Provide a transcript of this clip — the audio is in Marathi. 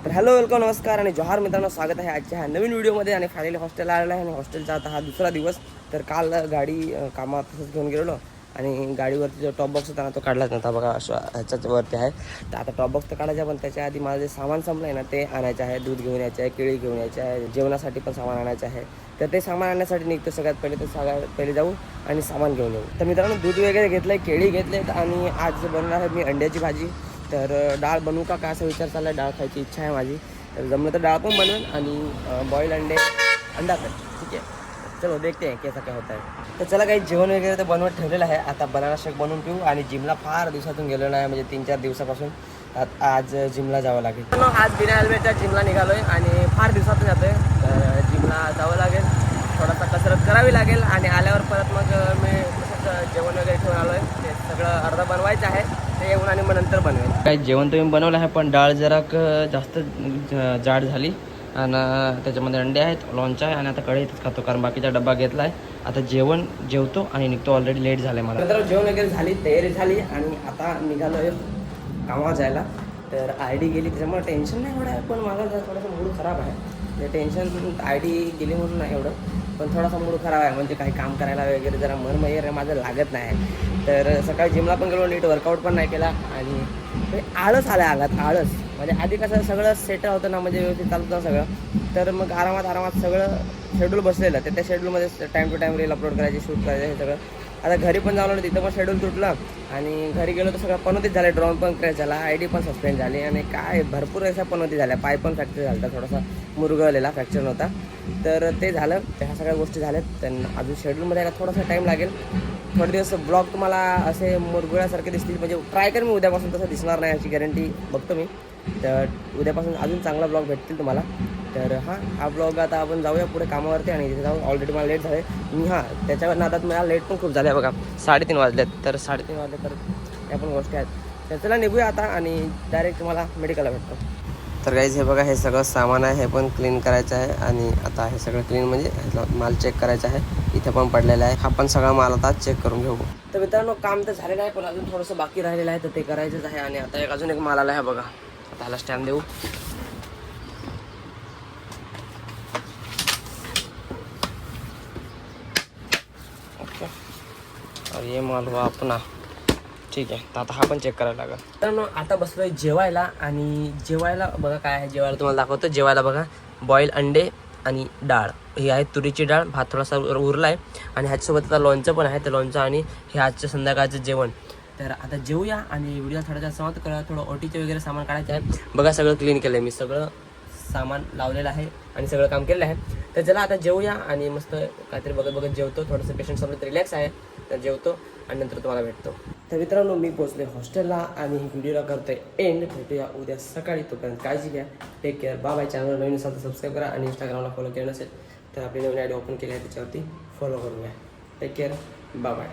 तर हॅलो वेलकम नमस्कार आणि जोहार मित्रांनो, स्वागत आहे आजच्या ह्या नवीन व्हिडिओमध्ये. आणि फायनली हॉस्टेलला आलेला आहे आणि हॉस्टेलचा आता हा दुसरा दिवस. तर काल गाडी कामात तसंच घेऊन गेलो आणि गाडीवरती जो टॉप बॉक्स होता ना तो काढलाच नव्हता बघा, ह्याच्याच वरती आहे. तर आता टॉप बॉक्स तर काढायचा, पण त्याच्या आधी माझं जे सामान संपलं आहे ना ते आणायचं आहे. दूध घेऊन यायचं आहे, केळी घेऊन यायचं आहे, जेवणासाठी पण सामान आणायचं आहे. तर ते सामान आणण्यासाठी निघतो सगळ्यात पहिले. तर सगळ्यात पहिले जाऊ आणि सामान घेऊन येऊ. तर मित्रांनो, दूध वगैरे घेतलं आहे, केळी घेतलेत आणि आज बनवणार आहे मी अंड्याची भाजी. तर डाळ बनवू का असा विचार चालला आहे. डाळ खायची इच्छा आहे माझी, तर जमलं तर डाळ पण बनवेन आणि बॉईल अंडा तर ठीक आहे. चलो देखते हैं कैसा क्या होता है. तर चला काही जेवण वगैरे तर बनवत ठेवलेलं आहे. आता बनाना शेक बनवून पिऊ आणि जिमला फार दिवसातून गेलो नाही, म्हणजे 3-4 दिवसापासून. आज जिमला जावं लागेल. आज बिना हेल्मेटच्या जिमला निघालो आहे आणि फार दिवसातून जातो आहे. तर जिमला जावं लागेल, थोडासा कसरत करावी लागेल आणि आल्यावर परत मग मी तसंच जेवण वगैरे ठेवून आलो आहे. ते सगळं अर्धा बनवायचं आहे, ते येऊन आणि मग नंतर बनवेल. काही जेवण तुम्ही बनवलं आहे, पण डाळ जरा जास्त जाड झाली आणि त्याच्यामध्ये अंडे आहेत, लोणचं आहे आणि आता कढईतच खातो कारण बाकीचा डब्बा घेतला आहे. आता जेवतो आणि निघतो. ऑलरेडी लेट झालं आहे मला. तर जेवण वगैरे झाली, तयारी झाली आणि आता निघालो आहे कामावर जायला. तर ID गेली त्याच्यामुळे टेन्शन नाही एवढं आहे, पण मला जरा थोडासा मूड खराब आहे. म्हणजे टेन्शन ID गेली म्हणून नाही एवढं, पण थोडासा मूड खराब आहे. म्हणजे काही काम करायला वगैरे जरा मन वगैरे माझं लागत नाही. तर सकाळी जिमला पण गेलो, नीट वर्कआउट पण नाही केला आणि आळस आला अंगात, आळस. म्हणजे आधी कसं सगळं सेट होतं ना, म्हणजे व्यवस्थित चालत होतं सगळं. तर मग आरामात सगळं शेड्यूल बसलेलं. तर त्या शेड्यूलमध्ये time to time reel upload करायची, शूट करायचं हे सगळं. आता घरी पण जाऊन तिथं पण शेड्यूल तुटलं आणि घरी गेलो तर सगळं पनोतीच झालं. ड्रॉन पण क्रॅश झाला, ID पण सस्पेंड झाली आणि काय भरपूर अशा पनोती झाल्या. पाय पण फ्रॅक्चर झाला होता, थोडासा मुरगळलेला, फ्रॅक्चर नव्हता. तर ते झालं. ह्या सगळ्या गोष्टी झाल्यात. त्यांना अजून शेड्यूलमध्ये यायला थोडासा टाईम लागेल. थोडे दिवस ब्लॉग तुम्हाला असे मुरगळ्यासारखे दिसतील, म्हणजे ट्राय कर मी उद्यापासून तसं दिसणार नाही याची गॅरंटी बघतो मी. तर उद्यापासून अजून चांगला ब्लॉग भेटतील तुम्हाला. तर हा ब्लॉग आता आपण जाऊया पुढे कामावरती आणि तिथे जाऊन. ऑलरेडी मला लेट झाले मी त्याच्यावर नादात मला लेट पण खूप झाले बघा. 3:30 वाजलेत. तर 3:30 वाजले तर या पण गोष्टी आहेत. तर चला निघूया आता आणि डायरेक्ट तुम्हाला मेडिकलला भेटतो. तर गाईज हे बघा, हे सगळं सामान आहे, हे पण क्लीन करायचं आहे. आणि आता हे सगळं क्लीन म्हणजे माल चेक करायचा आहे. इथे पण पडलेला आहे, हा पण सगळा माल आता चेक करून घेऊ. तर मित्रांनो, काम तर झालेलं आहे, पण अजून थोडंसं बाकी राहिलेलं आहे, तर ते करायचंच आहे. आणि आता अजून एक माल आला आहे बघा, आता ह्याला स्टॅम्प देऊ. ओके, और ये माल हुआ अपना. ठीक आहे, तर आता हा पण चेक करायला लागेल. तर आता बसलोय जेवायला आणि जेवायला बघा काय आहे. जेवायला तुम्हाला दाखवतो. जेवायला बघा, बॉईल अंडे आणि डाळ. ही आहे तुरीची डाळ. भात थोडासा उरला आहे आणि ह्याच्यासोबत आता लोणचं पण आहे. ते लोणचं आणि हे आजचं संध्याकाळचं जेवण. तर आता जेवूया आणि व्हिडिओ थोडा जास्त समाप्त करा. थोडं OTचे वगैरे सामान काढायचं आहे. बघा सगळं क्लीन केलं आहे मी, सगळं सामान लावलेलं आहे आणि सगळं काम केलेलं आहे. तर चला आता जेवूया आणि मस्त काहीतरी बघत जेवतो. थोडंसं पेशंट समोर रिलॅक्स आहे, तर जेवतो आणि नंतर तुम्हाला भेटतो. तर मित्रांनो, मी पोहोचले हॉस्टेलला आणि व्हिडिओला करतोय एंड. भेटूया उद्या सकाळी. तोपर्यंत काळजी घ्या, टेक केअर, बाय. चॅनल नवीन असेल तर सबस्क्राईब करा आणि इंस्टाग्रामला फॉलो केलं नसेल तर आपली नवीन ID ओपन केली आहे, त्याच्यावरती फॉलो करून घ्या. Take care, bye.